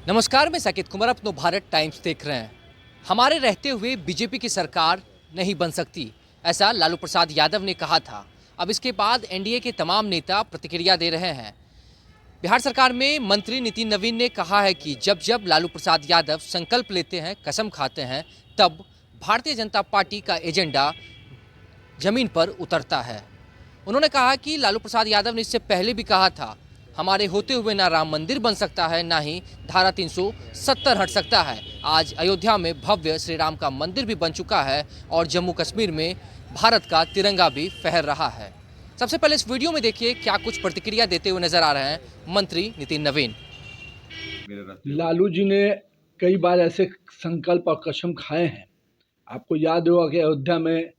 नमस्कार, मैं साकेत कुमार अपनो भारत टाइम्स देख रहे हैं। हमारे रहते हुए बीजेपी की सरकार नहीं बन सकती, ऐसा लालू प्रसाद यादव ने कहा था। अब इसके बाद एनडीए के तमाम नेता प्रतिक्रिया दे रहे हैं। बिहार सरकार में मंत्री नितिन नवीन ने कहा है कि जब जब लालू प्रसाद यादव संकल्प लेते हैं, कसम खाते हैं, तब भारतीय जनता पार्टी का एजेंडा जमीन पर उतरता है। उन्होंने कहा कि लालू प्रसाद यादव ने इससे पहले भी कहा था, हमारे होते हुए ना राम मंदिर बन सकता है, ना ही धारा 370 हट सकता है। आज अयोध्या में भव्य श्री राम का मंदिर भी बन चुका है और जम्मू कश्मीर में भारत का तिरंगा भी फहर रहा है। सबसे पहले इस वीडियो में देखिए क्या कुछ प्रतिक्रिया देते हुए नजर आ रहे हैं मंत्री नितिन नवीन। लालू जी ने कई बार ऐसे संकल्प और कसम खाए हैं। आपको याद होगा कि अयोध्या में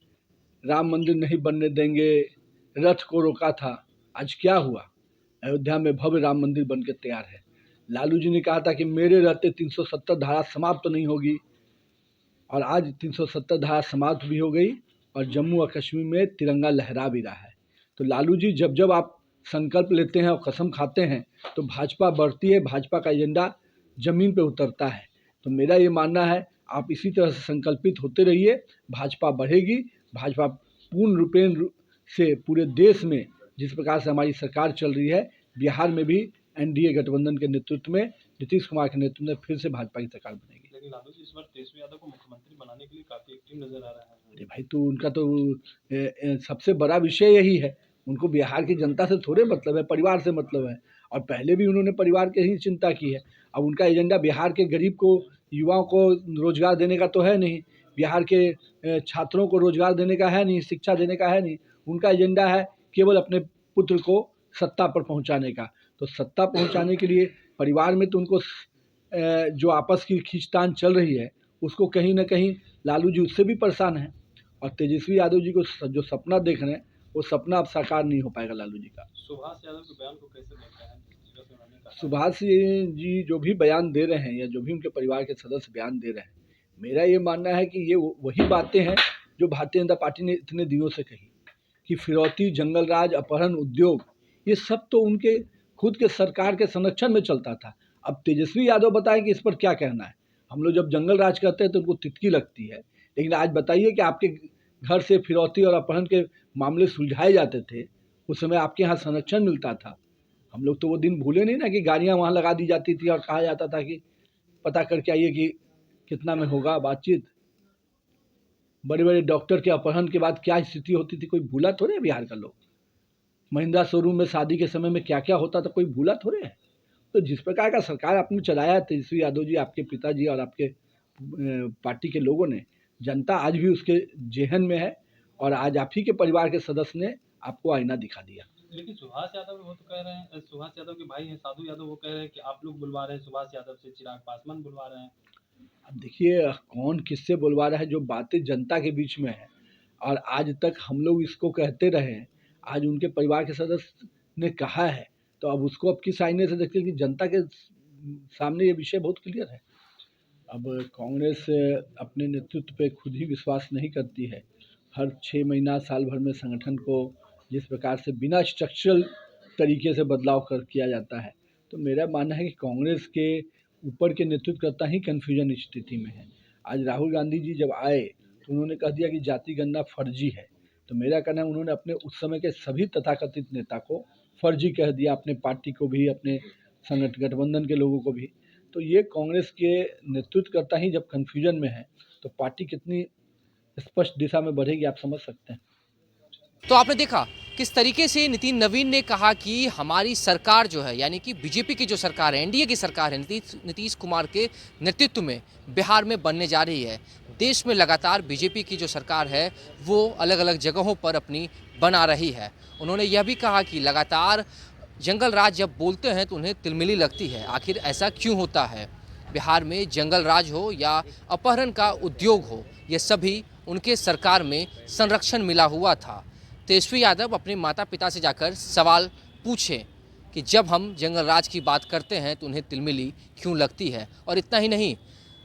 राम मंदिर नहीं बनने देंगे, रथ को रोका था। आज क्या हुआ? अयोध्या में भव्य राम मंदिर बनकर तैयार है। लालू जी ने कहा था कि मेरे रहते 370 धारा समाप्त तो नहीं होगी, और आज 370 धारा समाप्त भी हो गई और जम्मू और कश्मीर में तिरंगा लहरा भी रहा है। तो लालू जी, जब जब आप संकल्प लेते हैं और कसम खाते हैं तो भाजपा बढ़ती है, भाजपा का एजेंडा जमीन पे उतरता है। तो मेरा ये मानना है, आप इसी तरह से संकल्पित होते रहिए, भाजपा बढ़ेगी। भाजपा पूर्ण रूपेण से पूरे देश में जिस प्रकार से हमारी सरकार चल रही है, बिहार में भी एनडीए गठबंधन के नेतृत्व में, नीतीश कुमार के नेतृत्व में फिर से भाजपा की सरकार बनेगी। लेकिन लालू जी इस बार तेजस्वी यादव को मुख्यमंत्री बनाने के लिए काफी एक्टिव नजर आ रहा है। अरे भाई, तो उनका तो सबसे बड़ा विषय यही है। उनको बिहार की जनता से थोड़े मतलब है, परिवार से मतलब है। और पहले भी उन्होंने परिवार के ही चिंता की है। अब उनका एजेंडा बिहार के गरीब को, युवाओं को रोजगार देने का तो है नहीं, बिहार के छात्रों को रोजगार देने का है नहीं, शिक्षा देने का है नहीं। उनका एजेंडा है केवल अपने पुत्र को सत्ता पर पहुंचाने का। तो सत्ता पहुंचाने के लिए परिवार में तो उनको जो आपस की खींचतान चल रही है, उसको कहीं ना कहीं लालू जी उससे भी परेशान हैं। और तेजस्वी यादव जी को जो सपना देख रहे हैं, वो सपना अब साकार नहीं हो पाएगा लालू जी का। सुभाष यादव के बयान को कैसे देखते हैं? जिस जगह से उन्होंने कहा सुभाष जी जो भी बयान दे रहे हैं या जो भी उनके परिवार के सदस्य बयान दे रहे हैं, मेरा ये मानना है कि ये वही बातें हैं जो भारतीय जनता पार्टी ने इतने दिनों से कही कि फिरौती, जंगल राज, अपहरण, उद्योग, ये सब तो उनके खुद के सरकार के संरक्षण में चलता था। अब तेजस्वी यादव बताएं कि इस पर क्या कहना है। हम लोग जब जंगल राज करते हैं तो उनको तितकी लगती है, लेकिन आज बताइए कि आपके घर से फिरौती और अपहरण के मामले सुलझाए जाते थे, उस समय आपके यहाँ संरक्षण मिलता था। हम लोग तो वो दिन भूले नहीं ना कि गाड़ियाँ वहाँ लगा दी जाती थी और कहा जाता था कि पता करके आइए कि कितना में होगा बातचीत। बड़े बड़े डॉक्टर के अपहरण के बाद क्या स्थिति होती थी, कोई भूला थोड़े है बिहार का लोग। महिंद्रा शोरूम में शादी के समय में क्या क्या होता था, कोई भूला थोड़े है। तो जिस प्रकार का सरकार आपने चलाया है तेजस्वी यादव जी, आपके पिताजी और आपके पार्टी के लोगों ने, जनता आज भी उसके जेहन में है। और आज आप ही के परिवार के सदस्य ने आपको आईना दिखा दिया। लेकिन सुभाष यादव वो तो कह रहे हैं, सुभाष यादव के भाई हैं साधु यादव, वो कह रहे हैं कि आप लोग बुलवा रहे हैं सुभाष यादव से, चिराग पासवान बुलवा रहे हैं। अब देखिए, कौन किससे बुलवा रहा है, जो बातें जनता के बीच में है और आज तक हम लोग इसको कहते रहे हैं, आज उनके परिवार के सदस्य ने कहा है, तो अब उसको अब किस आईने से देखते हैं कि जनता के सामने ये विषय बहुत क्लियर है। अब कांग्रेस अपने नेतृत्व पे खुद ही विश्वास नहीं करती है। हर 6 महीना, साल भर में संगठन को जिस प्रकार से बिना स्ट्रक्चरल तरीके से बदलाव किया जाता है, तो मेरा मानना है कि कांग्रेस के ऊपर के नेतृत्वकर्ता ही कन्फ्यूजन स्थिति में है। आज राहुल गांधी जी जब आए तो उन्होंने कह दिया कि जाति गणना फर्जी है। तो मेरा कहना है, उन्होंने अपने उस समय के सभी तथाकथित नेता को फर्जी कह दिया, अपने पार्टी को भी, अपने संगठन गठबंधन के लोगों को भी। तो ये कांग्रेस के नेतृत्वकर्ता ही जब कन्फ्यूजन में है, तो पार्टी कितनी स्पष्ट दिशा में बढ़ेगी, आप समझ सकते हैं। तो आपने देखा किस तरीके से नितिन नवीन ने कहा कि हमारी सरकार जो है, यानी कि बीजेपी की जो सरकार है, एनडीए की सरकार है, नीतीश कुमार के नेतृत्व में बिहार में बनने जा रही है। देश में लगातार बीजेपी की जो सरकार है वो अलग अलग जगहों पर अपनी बना रही है। उन्होंने यह भी कहा कि लगातार जंगल राज जब बोलते हैं तो उन्हें तिलमिली लगती है। आखिर ऐसा क्यों होता है? बिहार में जंगल राज हो या अपहरण का उद्योग हो, ये सभी उनके सरकार में संरक्षण मिला हुआ था। तेजस्वी यादव अपने माता पिता से जाकर सवाल पूछें कि जब हम जंगल राज की बात करते हैं तो उन्हें तिलमिली क्यों लगती है। और इतना ही नहीं,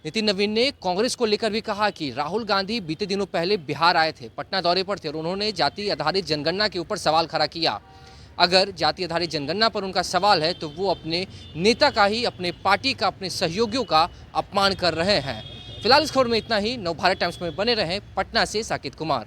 नितिन नवीन ने कांग्रेस को लेकर भी कहा कि राहुल गांधी बीते दिनों पहले बिहार आए थे, पटना दौरे पर थे और उन्होंने जाति आधारित जनगणना के ऊपर सवाल खड़ा किया। अगर जाति आधारित जनगणना पर उनका सवाल है तो वो अपने नेता का ही, अपने पार्टी का, अपने सहयोगियों का अपमान कर रहे हैं। फिलहाल इस खबर में इतना ही। नवभारत टाइम्स में बने रहें। पटना से साकेत कुमार।